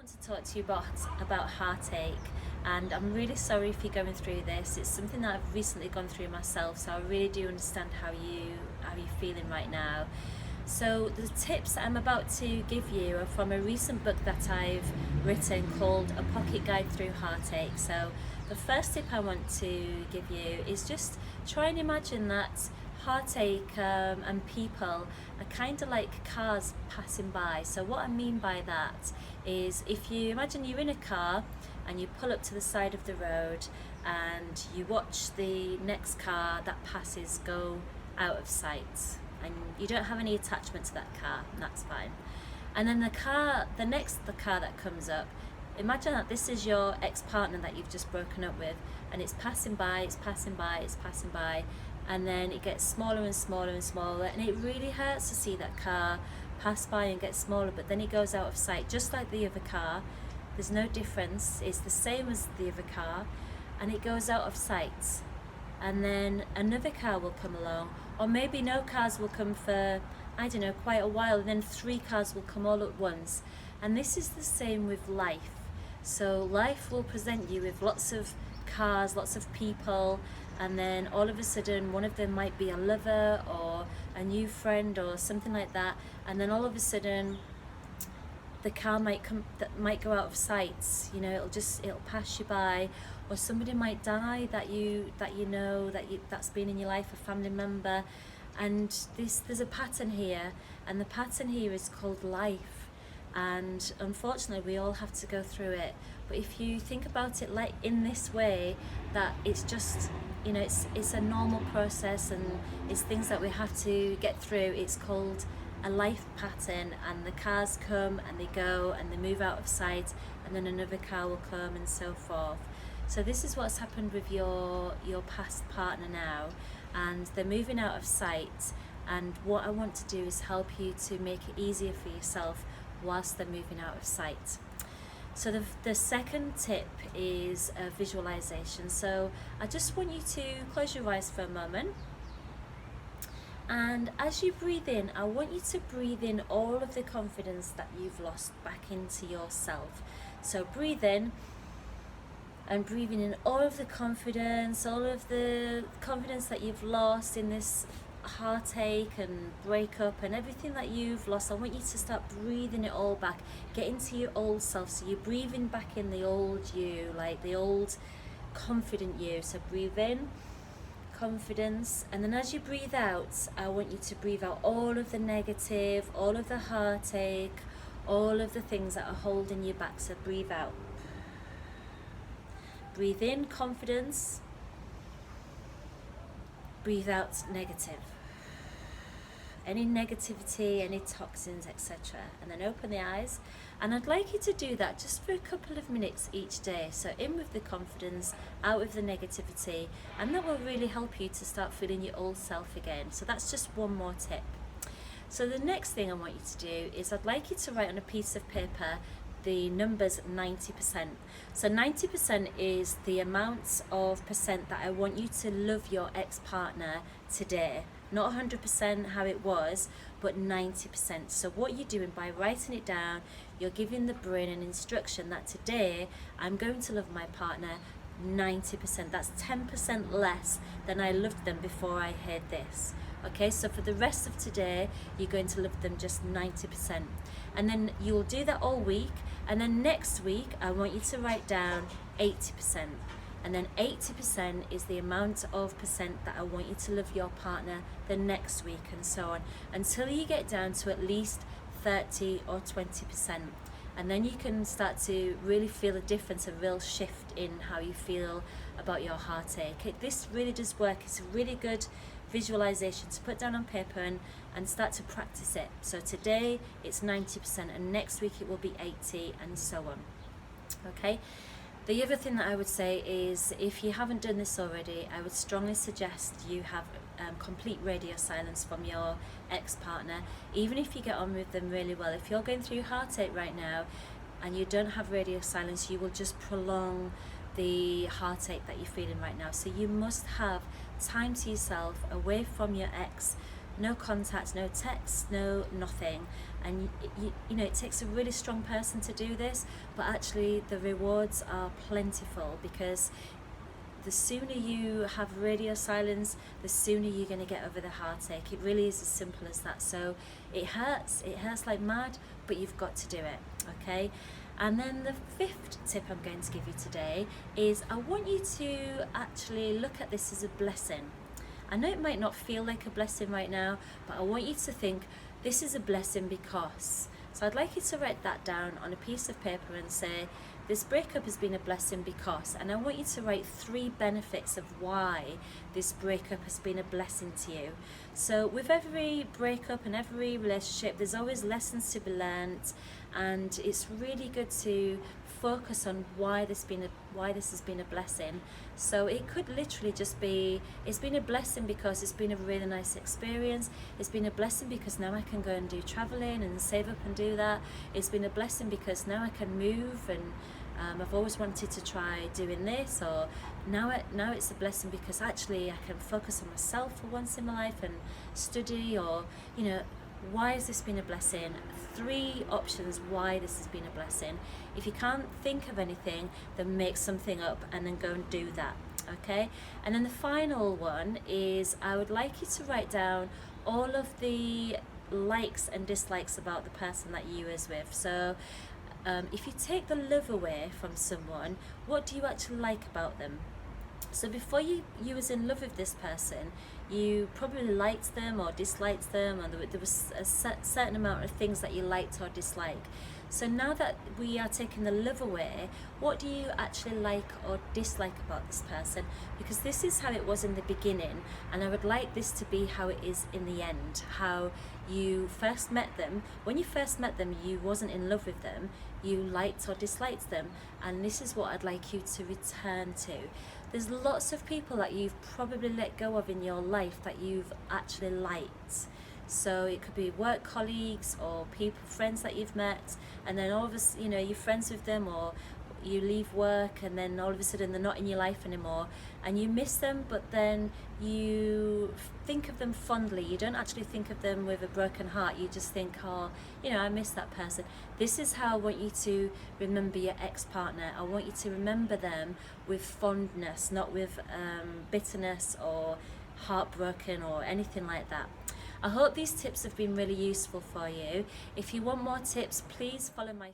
To talk to you about heartache, and I'm really sorry if you're going through this. It's something that I've recently gone through myself, so I really do understand how you're feeling right now. So the tips that I'm about to give you are from a recent book that I've written called A Pocket Guide Through Heartache. So the first tip I want to give you is just try and imagine that heartache and people are kind of like cars passing by. So what I mean by that is, if you imagine you're in a car and you pull up to the side of the road and you watch the next car that passes go out of sight, and you don't have any attachment to that car, and that's fine. And then the car that comes up, imagine that this is your ex-partner that you've just broken up with, and it's passing by, it's passing by, it's passing by, and then it gets smaller and smaller and smaller, and it really hurts to see that car pass by and get smaller, but then it goes out of sight, just like the other car. There's no difference, it's the same as the other car, and it goes out of sight. And then another car will come along, or maybe no cars will come for, I don't know, quite a while, and then 3 cars will come all at once. And this is the same with life. So life will present you with lots of cars, lots of people, and then all of a sudden one of them might be a lover or a new friend or something like that, and then all of a sudden the car might go out of sight. You know, it'll pass you by, or somebody might die that's been in your life, a family member. And there's a pattern here, and the pattern here is called life. And unfortunately we all have to go through it. But if you think about it like in this way, that it's just, you know, it's a normal process, and it's things that we have to get through. It's called a life pattern, and the cars come and they go and they move out of sight, and then another car will come, and so forth. So this is what's happened with your past partner now, and they're moving out of sight. And what I want to do is help you to make it easier for yourself whilst they're moving out of sight. So the second tip is a visualization. So I just want you to close your eyes for a moment, and as you breathe in, I want you to breathe in all of the confidence that you've lost back into yourself. So breathe in, and breathing in all of the confidence that you've lost in this heartache and breakup and everything that you've lost. I want you to start breathing it all back, get into your old self. So you're breathing back in the old you, like the old confident you. So breathe in confidence, and then as you breathe out, I want you to breathe out all of the negative, all of the heartache, all of the things that are holding you back. So breathe out. Breathe in confidence, breathe out negative, any negativity, any toxins, etc. And then open the eyes, and I'd like you to do that just for a couple of minutes each day. So in with the confidence, out with the negativity, and that will really help you to start feeling your old self again. So that's just one more tip. So the next thing I want you to do is, I'd like you to write on a piece of paper the numbers 90%. So 90% is the amount of percent that I want you to love your ex-partner today. Not 100% how it was, but 90%. So what you're doing by writing it down, you're giving the brain an instruction that today I'm going to love my partner 90%. That's 10% less than I loved them before I heard this. Okay, so for the rest of today, you're going to love them just 90%. And then you'll do that all week. And then next week, I want you to write down 80%. And then 80% is the amount of percent that I want you to love your partner the next week, and so on, until you get down to at least 30 or 20%. And then you can start to really feel a difference, a real shift in how you feel about your heartache. This really does work. It's a really good visualization to put down on paper and start to practice it. So today it's 90%, and next week it will be 80, and so on. Okay. The other thing that I would say is, if you haven't done this already, I would strongly suggest you have complete radio silence from your ex-partner, even if you get on with them really well. If you're going through heartache right now and you don't have radio silence, you will just prolong the heartache that you're feeling right now. So you must have time to yourself, away from your ex, no contact, no text, no nothing. And you know, it takes a really strong person to do this, but actually the rewards are plentiful, because the sooner you have radio silence, the sooner you're going to get over the heartache. It really is as simple as that. So it hurts like mad, but you've got to do it, okay? And then the fifth tip I'm going to give you today is, I want you to actually look at this as a blessing. I know it might not feel like a blessing right now, but I want you to think this is a blessing because. So I'd like you to write that down on a piece of paper and say, this breakup has been a blessing because, and I want you to write 3 benefits of why this breakup has been a blessing to you. So with every breakup and every relationship, there's always lessons to be learnt, and it's really good to focus on why this has been a blessing. So it could literally just be, it's been a blessing because it's been a really nice experience. It's been a blessing because now I can go and do traveling and save up and do that. It's been a blessing because now I can move, and I've always wanted to try doing this, or now it's a blessing because actually I can focus on myself for once in my life and study, or you know, why has this been a blessing? 3 options why this has been a blessing. If you can't think of anything, then make something up and then go and do that, okay? And then the final one is, I would like you to write down all of the likes and dislikes about the person that you was with. So if you take the love away from someone, what do you actually like about them? So before you was in love with this person, you probably liked them or disliked them, or there was a certain amount of things that you liked or disliked. So now that we are taking the love away, what do you actually like or dislike about this person? Because this is how it was in the beginning, and I would like this to be how it is in the end. How you first met them. When you first met them, you wasn't in love with them, you liked or disliked them, and this is what I'd like you to return to. There's lots of people that you've probably let go of in your life that you've actually liked. So it could be work colleagues or people, friends that you've met, and then all of a sudden, you know, you're friends with them, or you leave work and then all of a sudden they're not in your life anymore, and you miss them, but then you think of them fondly. You don't actually think of them with a broken heart. You just think, oh, you know, I miss that person. This is how I want you to remember your ex-partner. I want you to remember them with fondness, not with bitterness or heartbroken or anything like that. I hope these tips have been really useful for you. If you want more tips, please follow my